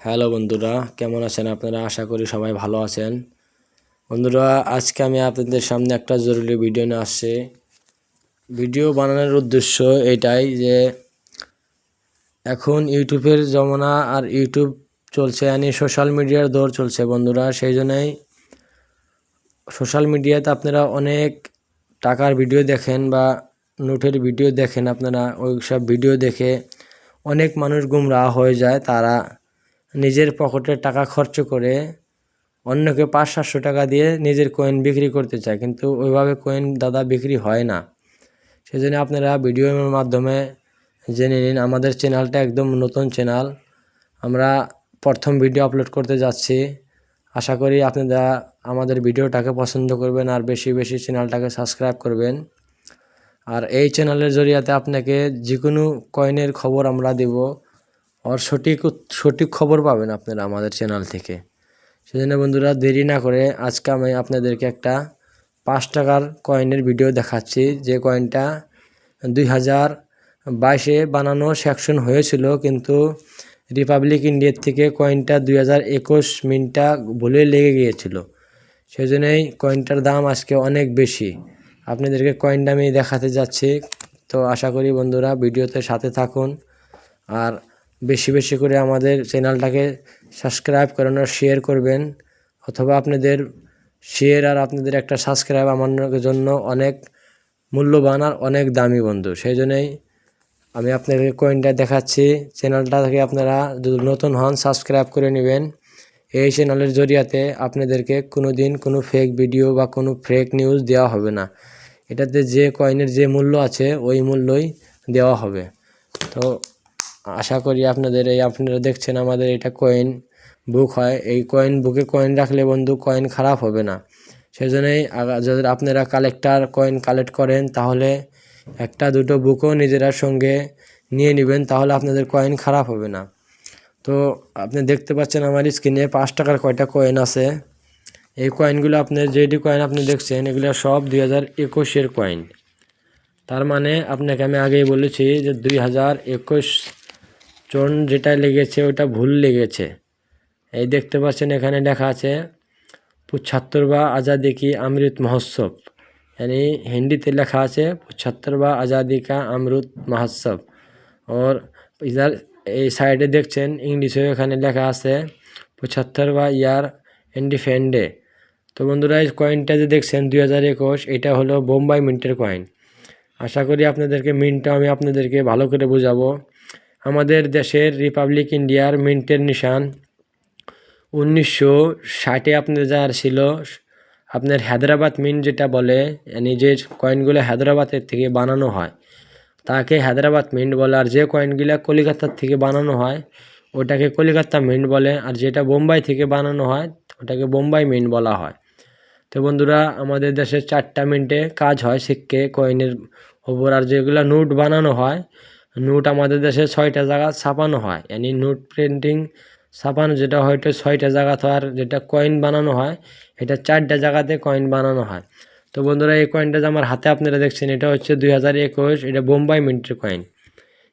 Hello বন্ধুরা, কেমন আছেন আপনারা? আশা করি সবাই ভালো আছেন। বন্ধুরা, আজকে আমি আপনাদের সামনে একটা জরুরি ভিডিও নিয়ে আসছি। ভিডিও বানানোর উদ্দেশ্য এটাই যে এখন ইউটিউবের জমানা আর ইউটিউব চলছে, সোশ্যাল মিডিয়ার দৌর চলছে বন্ধুরা। সেই জন্যই সোশ্যাল মিডিয়াতে আপনারা অনেক টাকার ভিডিও দেখেন বা নোটের ভিডিও দেখেন। আপনারা ওই সব ভিডিও দেখে অনেক মানুষ গুমরাহ হয়ে যায়। তারা নিজের পকেটের টাকা খরচ করে অন্যকে 500-700 টাকা দিয়ে নিজের কয়েন বিক্রি করতে চায়, কিন্তু ওইভাবে কয়েন দাদা বিক্রি হয় না। সেজন্য আপনারা ভিডিওর মাধ্যমে জেনে নিন। আমাদের চ্যানেলটা একদম নতুন চ্যানেল, আমরা প্রথম ভিডিও আপলোড করতে যাচ্ছি। আশা করি আপনারা আমাদের ভিডিওটাকে পছন্দ করবেন আর বেশি বেশি চ্যানেলটাকে সাবস্ক্রাইব করবেন। আর এই চ্যানেলের জরিয়াতে আপনাকে যে কোনো কয়েনের খবর আমরা দেব, আর সঠিক খবর পাবেন আপনারা আমাদের চ্যানেল থেকে। সেজন্য বন্ধুরা, দেরি না করে আজকে আমি আপনাদেরকে একটা 5 টাকার কয়েনের ভিডিও দেখাচ্ছি। যে কয়েনটা 2022-এ বানানো সেকশন হয়েছিল, কিন্তু রিপাবলিক ইন্ডিয়ার থেকে কয়েনটা 2021 মিন্টটা ভুলে লেগে গিয়েছিল। সেজন্যই কয়েনটার দাম আজকে অনেক বেশি। আপনাদেরকে কয়েনটা আমি দেখাতে যাচ্ছি। তো আশা করি বন্ধুরা ভিডিওতে সাথে থাকুন আর বেশি বেশি করে আমাদের চ্যানেলটাকে সাবস্ক্রাইব করেন আর শেয়ার করবেন। অথবা আপনাদের শেয়ার আর আপনাদের একটা সাবস্ক্রাইব আমার জন্য অনেক মূল্যবান আর অনেক দামি বন্ধু। সেই জন্যই আমি আপনাদেরকে কয়েনটা দেখাচ্ছি। চ্যানেলটা থেকে আপনারা যদি নতুন হন সাবস্ক্রাইব করে নেবেন। এই চ্যানেলের জরিয়াতে আপনাদেরকে কোনো দিন কোনো ফেক ভিডিও বা কোনো ফেক নিউজ দেওয়া হবে না। এটাতে যে কয়েনের যে মূল্য আছে ওই মূল্যই দেওয়া হবে। তো আশা করি আপনারা দেখছেন আমাদের এটা কয়েন বুক হয়। এই কয়েন বুকে কয়েন রাখলে বন্ধু কয়েন খারাপ হবে না। সেজন্যই যদি আপনারা কয়েন কালেক্ট করেন, তাহলে একটা দুটো বুকও নিজেরা সঙ্গে নিয়ে নেবেন, তাহলে আপনাদের কয়েন খারাপ হবে না। তো আপনি দেখতে পাচ্ছেন আমার স্ক্রিনে 5 টাকার কয়টা কয়েন আছে। এই কয়েনগুলো আপনার যেটি কয়েন আপনি দেখছেন এগুলো সব 2021-এর কয়েন। তার মানে আপনাকে আমি আগেই বলেছি যে 2021 চন যেটা লেগেছে ওটা ভুল লেগেছে। এই দেখতে পাচ্ছেন এখানে লেখা আছে 75वां आज़ादी की अमृत महोत्सव, यानी हिंदीতে লেখা আছে 75वां आज़ादी का अमृत महोत्सव। और इधर এই সাইডে দেখছেন ইংলিশেও এখানে লেখা আছে 75वां ইয়ার ইন্ডিপেন্ডেন্স। তো বন্ধুরা, এই কয়েনটা যে দেখছেন 2021, এটা হলো বোম্বাই মিন্টের কয়েন। আশা করি আপনাদেরকে মিন্টটা আমি আপনাদেরকে ভালো করে বোঝাবো। আমাদের দেশের রিপাবলিক ইন্ডিয়ার মিন্টের নিশান 1960-এ আপনার যা ছিল, আপনার হায়দ্রাবাদ মিন্ট যেটা বলে, মানে যে কয়েনগুলো হায়দ্রাবাদের থেকে বানানো হয় তাকে হায়দ্রাবাদ মিন্ট বলে। আর যে কয়েনগুলো কলিকাতার থেকে বানানো হয় ওটাকে কলিকাতা মিন্ট বলে। আর যেটা বোম্বাই থেকে বানানো হয় ওটাকে বোম্বাই মিন্ট বলা হয়। তো বন্ধুরা, আমাদের দেশে 4টা মিন্টে কাজ হয় সিক্কে কয়েনের ওপর। আর যেগুলো নোট বানানো হয়, নোট আমাদের দেশে 6টা জায়গা ছাপানো হয়, यानी নোট প্রিন্টিং ছাপানো যেটা হয় এটা 6টা জায়গা। তো আর যেটা কয়েন বানানো হয় এটা 4টা জায়গাতে কয়েন বানানো হয়। তো বন্ধুরা, এই কয়েনটা যে আমার হাতে আপনারা দেখছেন এটা হচ্ছে 2021, এটা বোম্বাই মিন্টের কয়েন।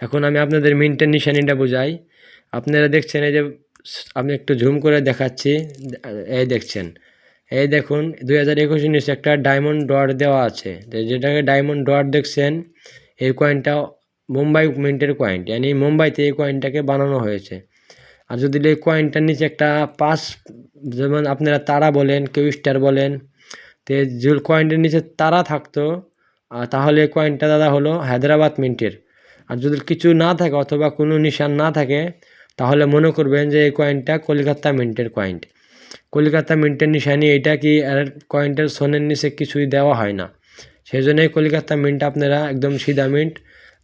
এখন আমি আপনাদের মিন্টের নিশানিটা বোঝাই। আপনারা দেখছেন এই যে, আমি একটু জুম করে দেখাচ্ছি, এই দেখছেন, এই দেখুন 2021 নিচে একটা ডায়মন্ড ডট দেওয়া আছে। যেটাকে ডায়মন্ড ডট দেখছেন, এই কয়েনটা মুম্বাই মিন্টের কয়েন, यानी মুম্বাইতে এই কয়েনটাকে বানানো হয়েছে। আর যদি এই কয়েনটার নিচে একটা পাস, যেমন আপনারা তারা বলেন, কেউ স্টার বলেন, তো যে কয়েনটার নিচে তারা থাকতো তাহলে এই কয়েনটা দাদা হলো হায়দ্রাবাদ মিন্টের। আর যদি কিছু না থাকে অথবা কোনো নিশান না থাকে তাহলে মনে করবেন যে এই কয়েনটা কলকাতা মিন্টের কয়েন। কলকাতা মিন্টের নিশানি এটা কি, আর কয়েনটার সোনের নিচে কিছুই দেওয়া হয় না। সেই জন্যই কলকাতা মিন্ট আপনারা একদম সিধা মিন্ট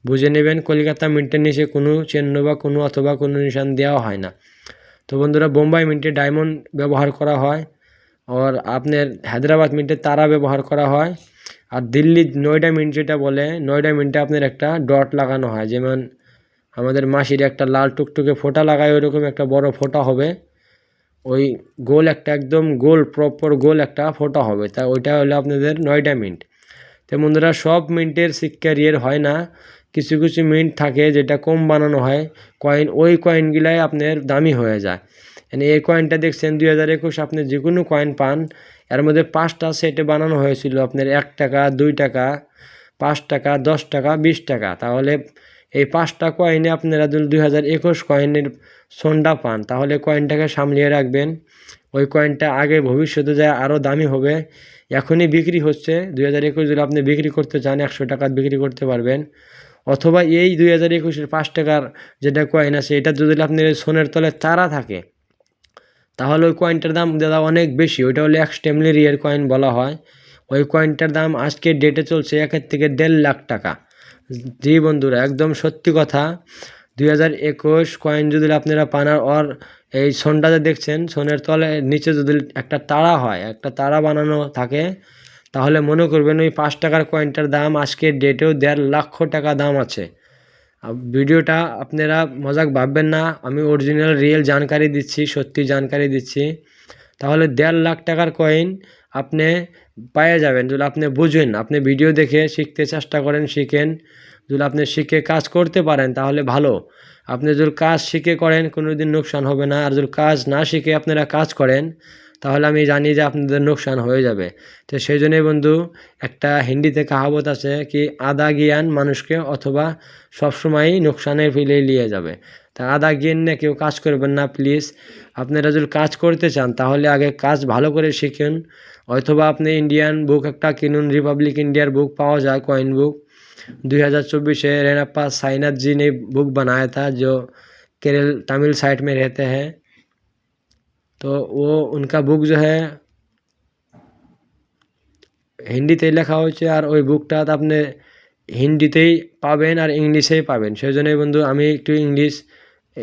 বুঝে নেবেন। কলকাতা মিন্টের নিচে কোনো চিহ্ন বা কোনো অথবা কোনো নিশান দেওয়া হয় না। তো বন্ধুরা, বোম্বাই মিন্টে ডায়মন্ড ব্যবহার করা হয়, আর আপনার হায়দ্রাবাদ মিন্টে তারা ব্যবহার করা হয়। আর দিল্লি নয়ডা মিন্ট যেটা বলে, নয়ডা মিন্টে আপনার একটা ডট লাগানো হয়, যেমন আমাদের মাসির একটা লাল টুকটুকে ফোঁটা লাগায় ওইরকম একটা বড় ফোঁটা হবে, ওই গোল একটা একদম গোল প্রপার গোল একটা ফোঁটা হবে, তা ওইটা হলো আপনাদের নয়ডা মিন্ট। তো বন্ধুরা, সব মিন্টের সিক্কা রিয়েল হয় না, কিছু কিছু মিন্ট থাকে যেটা কম বানানো হয় কয়েন, ওই কয়েনগুলাই আপনার দামি হয়ে যায়। মানে এই কয়েনটা দেখছেন 2021 আপনি যে কোনো কয়েন পান, এর মধ্যে 5টা সেটে বানানো হয়েছিল আপনার 1 টাকা, 2 টাকা, 5 টাকা, 10 টাকা, 20 টাকা। তাহলে এই 5টা কয়েনে আপনারা যদি 2021 কয়েনের সন্ডা পান, তাহলে কয়েনটাকে সামলিয়ে রাখবেন। ওই কয়েনটা আগে ভবিষ্যতে যায় আরও দামি হবে। এখনই বিক্রি হচ্ছে, 2021 যদি আপনি বিক্রি করতে চান 100 টাকা বিক্রি করতে পারবেন। অথবা এই 2021-এর 5 টাকার যেটা কয়েন আছে, এটা যদি আপনার সোনের তলে তারা থাকে, তাহলে ওই কয়েনটার দাম দাদা অনেক বেশি। ওইটা হলে এক্সট্রিমলি রিয়ার কয়েন বলা হয়। ওই কয়েনটার দাম আজকের ডেটে চলছে 1 থেকে 1.5 লাখ টাকা। জি বন্ধুরা, একদম সত্যি কথা। 2021 কয়েন যদি আপনারা পান, আর এই সোনটা যে দেখছেন, সোনের তলে নিচে যদি একটা তারা হয়, একটা তারা বানানো থাকে, তাহলে মনে করবেন ওই 5 টাকার কয়েনটার দাম আজকের ডেটেও 1.5 লক্ষ টাকা দাম আছে। ভিডিওটা আপনারা মজাক ভাববেন না, আমি অরিজিনাল রিয়েল জানকারি দিচ্ছি, সত্যি জানকারি দিচ্ছি। তাহলে 1.5 লাখ টাকার কয়েন আপনি পেয়ে যাবেন যদি আপনি বুঝেন, আপনি ভিডিও দেখে শিখতে চেষ্টা করেন, শিখেন। যদি আপনি শিখে কাজ করতে পারেন তাহলে ভালো। আপনি যদি কাজ শিখে করেন কোনো দিন লোকসান হবে না, আর যদি কাজ না শিখে আপনারা কাজ করেন তাহলে আমি জানি যে আপনাদের লোকসান হয়ে যাবে। তো সেই জন্যই বন্ধু, একটা হিন্দিতে কাহাবত আছে কি, আধা জ্ঞান মানুষকে অথবা সবসময়ই লোকসানের ফেলে নিয়ে যাবে। তা আধা জ্ঞান নিয়ে কেউ কাজ করবেন না প্লিজ। আপনারা যদি কাজ করতে চান তাহলে আগে কাজ ভালো করে শিখুন, অথবা আপনি ইন্ডিয়ান বুক একটা কিনুন। রিপাবলিক इंडिया बुक पावा जाए, कॉइन बुक 2024 रेनाप्पा साईनाथ जी ने बुक बनाया था, जो केरल तमिल साइड में रहते हैं। तो वो उनका बुक जो है হিন্দিতেই লেখা হয়েছে, আর ওই বুকটা আপনি হিন্দিতেই পাবেন আর ইংলিশেই পাবেন। সেই জন্যই বন্ধু আমি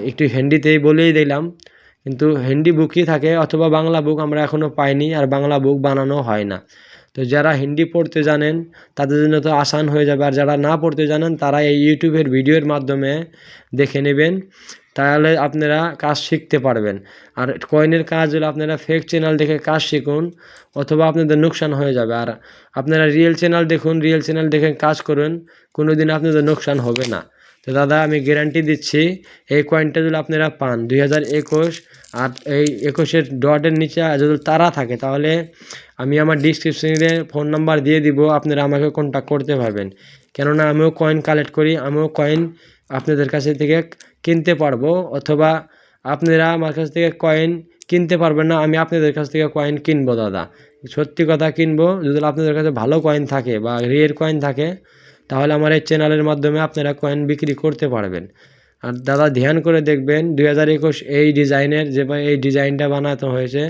একটু হিন্দিতেই বলেই দিলাম, কিন্তু হিন্দি বুকই থাকে অথবা বাংলা বুক আমরা এখনও পাইনি, আর বাংলা বুক বানানো হয় না। তো যারা হিন্দি পড়তে জানেন তাদের জন্য তো আসান হয়ে যাবে, আর যারা না পড়তে জানেন তারা এই ইউটিউবের ভিডিওর মাধ্যমে দেখে নেবেন, তাহলে আপনারা কাজ শিখতে পারবেন। আর কয়েনের কাজ হলে আপনারা ফেক চ্যানেল দেখে কাজ শিখুন, অথবা আপনাদের লোকসান হয়ে যাবে। আর আপনারা রিয়েল চ্যানেল দেখুন, রিয়েল চ্যানেল দেখে কাজ করুন, কোনো দিন আপনাদের লোকসান হবে না। তো দাদা আমি গ্যারান্টি দিচ্ছি, এই কয়েনটা যদি আপনারা পান 2021, আর এই 21-এর ডটের নিচে যদি তারা থাকে, তাহলে আমি আমার ডিসক্রিপশনে ফোন নাম্বার দিয়ে দিব, আপনারা আমাকে কন্ট্যাক্ট করতে পারবেন। কেননা আমিও কয়েন কালেক্ট করি, আমিও কয়েন আপনাদের কাছে থেকে কিনতে পারবো, অথবা আপনারা আমার কাছ থেকে কয়েন কিনতে পারবেন না, আমি আপনাদের কাছ থেকে কয়েন কিনবো দাদা। সত্যি কথা কিনবো, যদি আপনাদের কাছে ভালো কয়েন থাকে বা রিয়ের কয়েন থাকে, তাহলে আমার এই চ্যানেলের মাধ্যমে আপনারা কয়েন বিক্রি করতে পারবেন। আর দাদা ধ্যান করে দেখবেন 2021 এই ডিজাইনের, যে এই ডিজাইনটা বানাতে হয়েছে,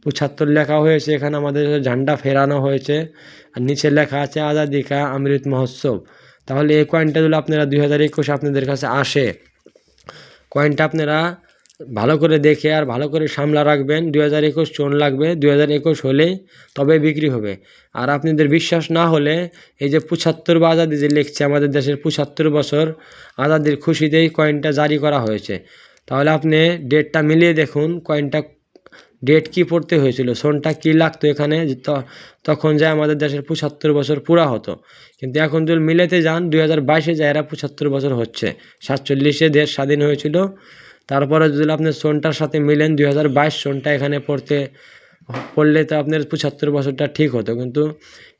75 লেখা হয়েছে, এখানে আমাদের ঝান্ডা ফেরানো হয়েছে, আর নিচে লেখা আছে আজাদি কা অমৃত মহোৎসব। তাহলে এই কয়েনটা যদি আপনারা 2021 আপনাদের কাছে আসে, কয়েনটা আপনারা ভালো করে দেখে আর ভালো করে সামলা রাখবেন। 2021 চোন লাগবে, 2021 হলেই তবে বিক্রি হবে। আর আপনাদের বিশ্বাস না হলে এই যে 75 বা আজাদি যে লিখছে, আমাদের দেশের 75 বছর আজাদির খুশিতেই কয়েনটা জারি করা হয়েছে। তাহলে আপনি ডেটটা মিলিয়ে দেখুন, কয়েনটা ডেট কি পড়তে হয়েছিল, সনটা কি লাগতো এখানে, তখন যায় আমাদের দেশের 75 বছর পুরা হতো। কিন্তু এখন যদি মিলেতে যান 2022-এ যায় এরা 75 বছর হচ্ছে। 47-এ দেশ স্বাধীন হয়েছিল, তারপরে যদি আপনি সনটার সাথে মিলেন 2022 সনটা এখানে পড়লে তো আপনার 75 বছরটা ঠিক হতো, কিন্তু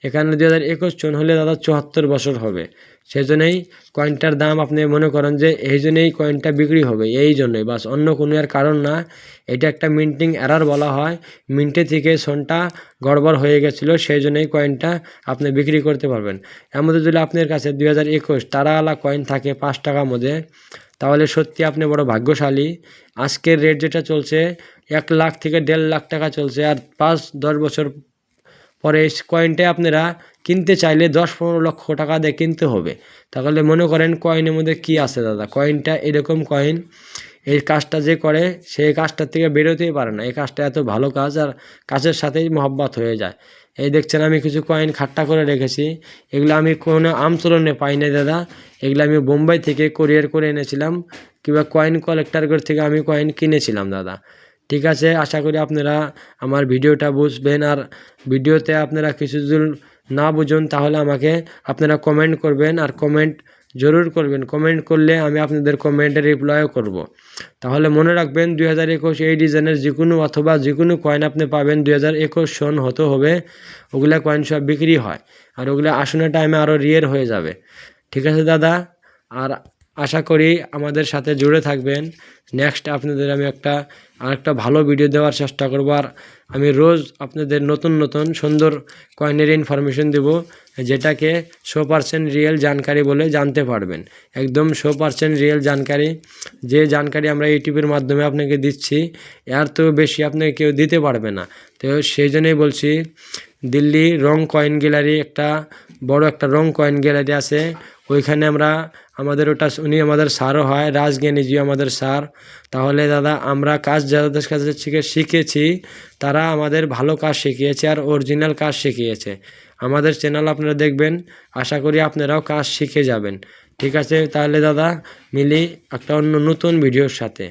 এখানে 2021 চন হলে দাদা 74 বছর হবে। সেই জন্যই কয়েনটার দাম আপনি মনে করেন যে এই জন্যই কয়েনটা বিক্রি হবে, এই জন্যই, বাস অন্য কোনো আর কারণ না। এটা একটা মিন্টিং এরার বলা হয়, মিন্টে থেকে সনটা গড়বড় হয়ে গেছিলো, সেই জন্যই কয়েনটা আপনি বিক্রি করতে পারবেন। এর মধ্যে যদি আপনার কাছে 2021 তারাওয়ালা কয়েন থাকে 5 টাকার মধ্যে, তাহলে সত্যি আপনি বড় ভাগ্যশালী। আজকের রেট যেটা চলছে 1 লাখ থেকে 1.5 লাখ টাকা চলছে, আর 5-10 বছর পরে এই কয়েনটাই আপনারা কিনতে চাইলে 10-15 লক্ষ টাকা দিয়ে কিনতে হবে। তাহলে মনে করেন কয়েনের মধ্যে কি আছে দাদা, কয়েনটা এরকম কয়েন, এই কাজটা যে করে সেই কাজটার থেকে বেরোতেই পারে না। এই কাজটা এত ভালো কাজ, আর কাজের সাথেই মহব্বত হয়ে যায়। এই দেখছেন আমি কিছু কয়েন খাট্টা করে রেখেছি, এগুলো আমি কোনো আমচলনে পাই না দাদা, এগুলো আমি বোম্বাই থেকে কোরিয়ার করে এনেছিলাম, কিংবা কয়েন কালেক্টর থেকে আমি কয়েন কিনেছিলাম দাদা। ঠিক আছে, আশা করি আপনারা আমার ভিডিওটা বুঝবেন, আর ভিডিওতে আপনারা কিছু যদি না বুঝুন তাহলে আমাকে আপনারা কমেন্ট করবেন, আর কমেন্ট জরুর করবেন। কমেন্ট করলে আমি আপনাদের কমেন্টে রিপ্লাইও করব। তাহলে মনে রাখবেন 2021 এই ডিজাইনের যে কোনো কয়েন আপনি পাবেন 2021 সন হতে হবে। ওগুলা কয়েন সব বিক্রি হয়, আর ওগুলা আসনের টাইমে আরও রিয়ের হয়ে যাবে। ঠিক আছে দাদা, আর আশা করি আমাদের সাথে জুড়ে থাকবেন। নেক্সট আপনাদের আমি আরেকটা ভালো ভিডিও দেওয়ার চেষ্টা করব, আর আমি রোজ আপনাদের নতুন নতুন সুন্দর কয়েনের ইনফরমেশন দেব, যেটাকে 100% রিয়েল জানকারি বলে জানতে পারবেন। একদম 100% রিয়েল জানকারি, যে জানকারি আমরা ইউটিউবের মাধ্যমে আপনাকে দিচ্ছি, এর তো বেশি আপনাকে কেউ দিতে পারবে না। তো সেই জন্যই বলছি, দিল্লি রং কয়েন গ্যালারি বড় একটা রং কয়েন গ্যালারি আছে, ওইখানে উনি আমাদের স্যারও হয়, রাজজ্ঞানীজি আমাদের স্যার। তাহলে দাদা আমরা কাজ যাদের কাছে শিখেছি, তারা আমাদের ভালো কাজ শিখিয়েছে আর অরিজিনাল কাজ শিখিয়েছে। আমাদের চ্যানেল আপনারা দেখবেন, আশা করি আপনারাও কাজ শিখে যাবেন। ঠিক আছে, তাহলে দাদা মিলি একটা অন্য নতুন ভিডিওর সাথে।